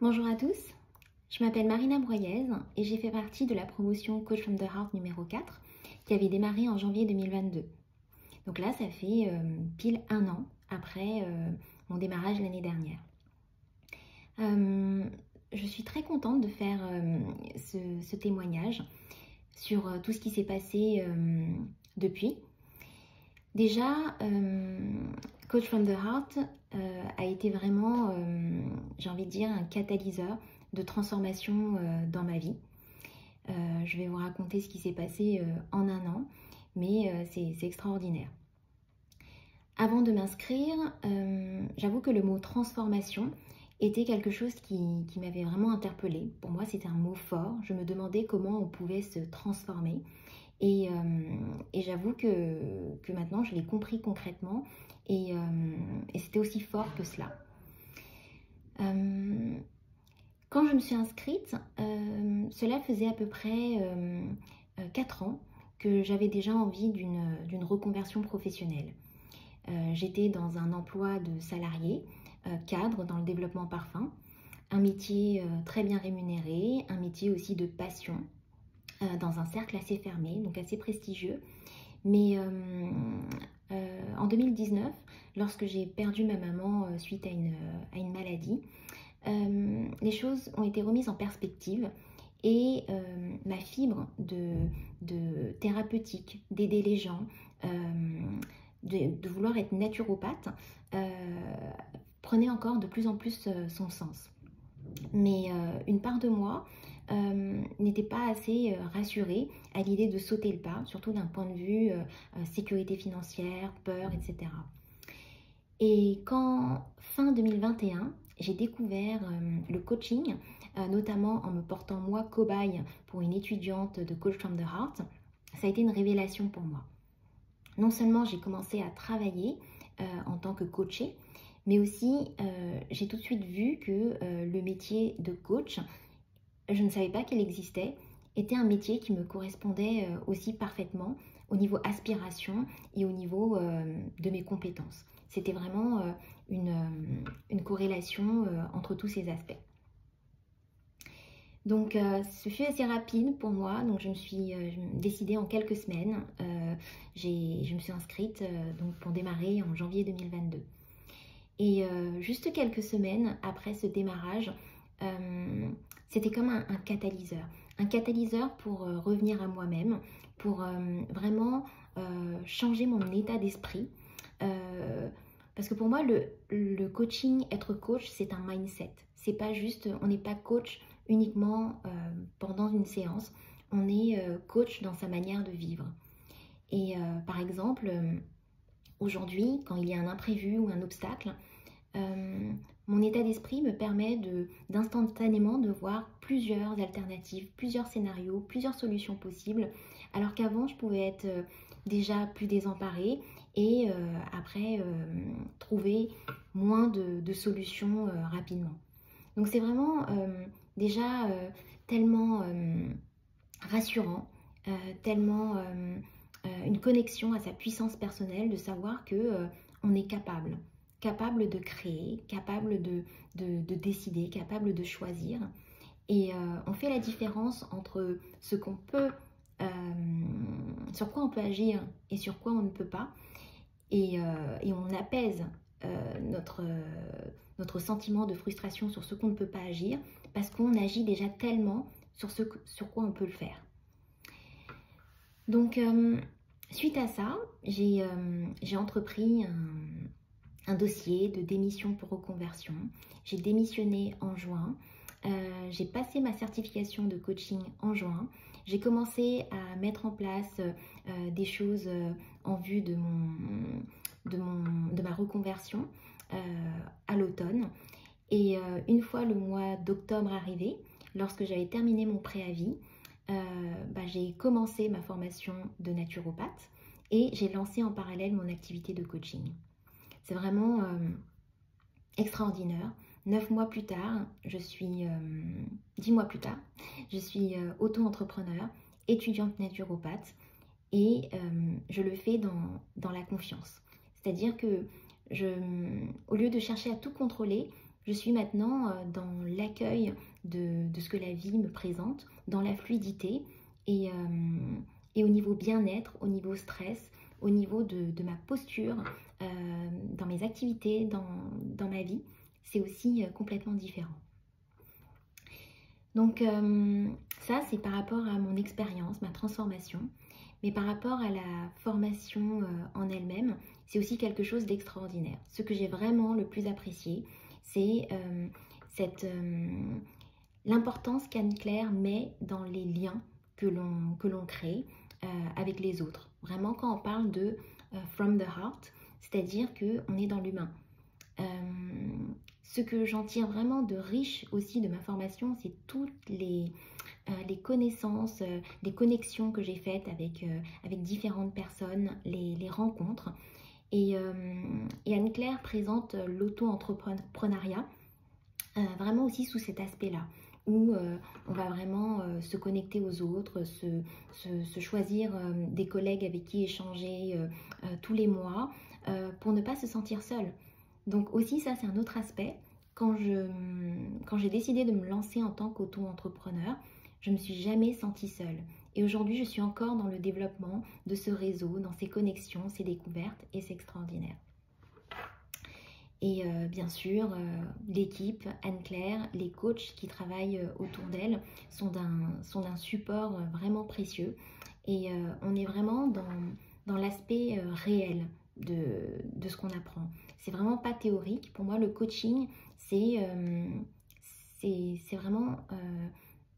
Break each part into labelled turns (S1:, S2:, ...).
S1: Bonjour à tous, je m'appelle Marina Broyez et j'ai fait partie de la promotion Coach from the Heart numéro 4 qui avait démarré en janvier 2022. Donc là, ça fait pile un an après mon démarrage l'année dernière. Je suis très contente de faire ce témoignage sur tout ce qui s'est passé depuis. Déjà, Coach from the Heart a été vraiment, j'ai envie de dire, un catalyseur de transformation dans ma vie. Je vais vous raconter ce qui s'est passé en un an, mais c'est extraordinaire. Avant de m'inscrire, j'avoue que le mot transformation était quelque chose qui m'avait vraiment interpellée. Pour moi, c'était un mot fort. Je me demandais comment on pouvait se transformer. Et j'avoue que maintenant, je l'ai compris concrètement et c'était aussi fort que cela. Quand je me suis inscrite, cela faisait à peu près 4 ans que j'avais déjà envie d'une reconversion professionnelle. J'étais dans un emploi de salarié, cadre dans le développement parfum, un métier très bien rémunéré, un métier aussi de passion, dans un cercle assez fermé, donc assez prestigieux. Mais en 2019, lorsque j'ai perdu ma maman suite à une maladie, les choses ont été remises en perspective et ma fibre de thérapeutique, d'aider les gens, de vouloir être naturopathe, prenait encore de plus en plus son sens. Mais une part de moi n'était pas assez rassurée à l'idée de sauter le pas, surtout d'un point de vue sécurité financière, peur, etc. Et quand, fin 2021, j'ai découvert le coaching, notamment en me portant moi cobaye pour une étudiante de Coach from the Heart, ça a été une révélation pour moi. Non seulement j'ai commencé à travailler en tant que coachée, mais aussi j'ai tout de suite vu que le métier de coach, je ne savais pas qu'il existait, était un métier qui me correspondait aussi parfaitement au niveau aspiration et au niveau de mes compétences. C'était vraiment une corrélation entre tous ces aspects. Donc ce fut assez rapide pour moi, donc je me suis décidée en quelques semaines. Je me suis inscrite donc pour démarrer en janvier 2022. Et juste quelques semaines après ce démarrage, c'était comme un catalyseur. Un catalyseur pour revenir à moi-même, pour vraiment changer mon état d'esprit. Parce que pour moi, le coaching, être coach, c'est un mindset. C'est pas juste, on n'est pas coach uniquement pendant une séance. On est coach dans sa manière de vivre. Et par exemple, aujourd'hui, quand il y a un imprévu ou un obstacle, mon état d'esprit me permet d'instantanément de voir plusieurs alternatives, plusieurs scénarios, plusieurs solutions possibles, alors qu'avant je pouvais être déjà plus désemparée et après trouver moins de solutions rapidement. Donc c'est vraiment déjà tellement rassurant, tellement une connexion à sa puissance personnelle de savoir que on est capable de créer, capable de décider, capable de choisir. Et on fait la différence entre ce qu'on peut, sur quoi on peut agir et sur quoi on ne peut pas. Et on apaise notre sentiment de frustration sur ce qu'on ne peut pas agir parce qu'on agit déjà tellement sur quoi on peut le faire. Donc, suite à ça, j'ai entrepris un dossier de démission pour reconversion. J'ai démissionné en juin. J'ai passé ma certification de coaching en juin. J'ai commencé à mettre en place des choses en vue de ma reconversion à l'automne. Et une fois le mois d'octobre arrivé, lorsque j'avais terminé mon préavis, j'ai commencé ma formation de naturopathe et j'ai lancé en parallèle mon activité de coaching. C'est vraiment extraordinaire. 9 mois plus tard, 10 mois plus tard, je suis auto-entrepreneur, étudiante naturopathe et je le fais dans la confiance. C'est-à-dire que au lieu de chercher à tout contrôler, je suis maintenant dans l'accueil de ce que la vie me présente, dans la fluidité et au niveau bien-être, au niveau stress, au niveau de ma posture, dans mes activités, dans ma vie, c'est aussi complètement différent. Donc ça, c'est par rapport à mon expérience, ma transformation. Mais par rapport à la formation en elle-même, c'est aussi quelque chose d'extraordinaire. Ce que j'ai vraiment le plus apprécié, c'est l'importance qu'Anne-Claire met dans les liens que l'on crée avec les autres. Vraiment, quand on parle de from the heart, c'est-à-dire qu'on est dans l'humain. Ce que j'en tire vraiment de riche aussi de ma formation, c'est toutes les connaissances, les connexions que j'ai faites avec différentes personnes, les rencontres. Et Anne-Claire présente l'auto-entrepreneuriat vraiment aussi sous cet aspect-là, où on va vraiment se connecter aux autres, se choisir des collègues avec qui échanger tous les mois pour ne pas se sentir seul. Donc aussi ça c'est un autre aspect. Quand j'ai décidé de me lancer en tant qu'auto-entrepreneur, je ne me suis jamais sentie seule. Et aujourd'hui, je suis encore dans le développement de ce réseau, dans ces connexions, ces découvertes, et c'est extraordinaire. Et bien sûr, l'équipe, Anne-Claire, les coachs qui travaillent autour d'elle sont d'un support vraiment précieux. Et on est vraiment dans l'aspect réel de ce qu'on apprend. C'est vraiment pas théorique. Pour moi, le coaching, c'est vraiment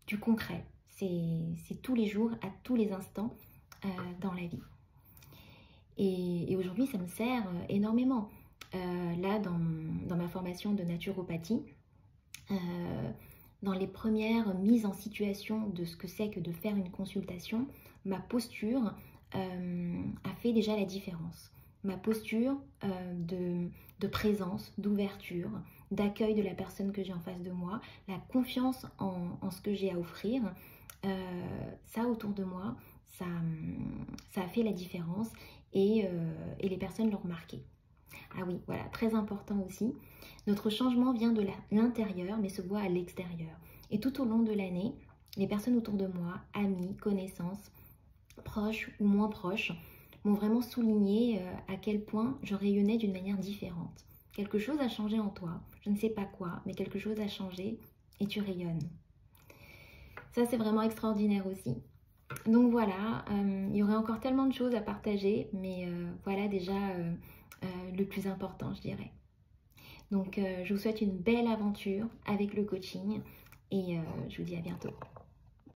S1: du concret. C'est tous les jours, à tous les instants dans la vie. Et aujourd'hui, ça me sert énormément. Là, dans ma formation de naturopathie, dans les premières mises en situation de ce que c'est que de faire une consultation, ma posture a fait déjà la différence. Ma posture de présence, d'ouverture, d'accueil de la personne que j'ai en face de moi, la confiance en ce que j'ai à offrir, ça autour de moi, ça a fait la différence et les personnes l'ont remarqué. Ah oui, voilà, très important aussi. Notre changement vient de l'intérieur mais se voit à l'extérieur. Et tout au long de l'année, les personnes autour de moi, amis, connaissances, proches ou moins proches, m'ont vraiment souligné à quel point je rayonnais d'une manière différente. Quelque chose a changé en toi, je ne sais pas quoi, mais quelque chose a changé et tu rayonnes. Ça, c'est vraiment extraordinaire aussi. Donc voilà, il y aurait encore tellement de choses à partager, mais voilà déjà le plus important, je dirais. Donc je vous souhaite une belle aventure avec le coaching et je vous dis à bientôt.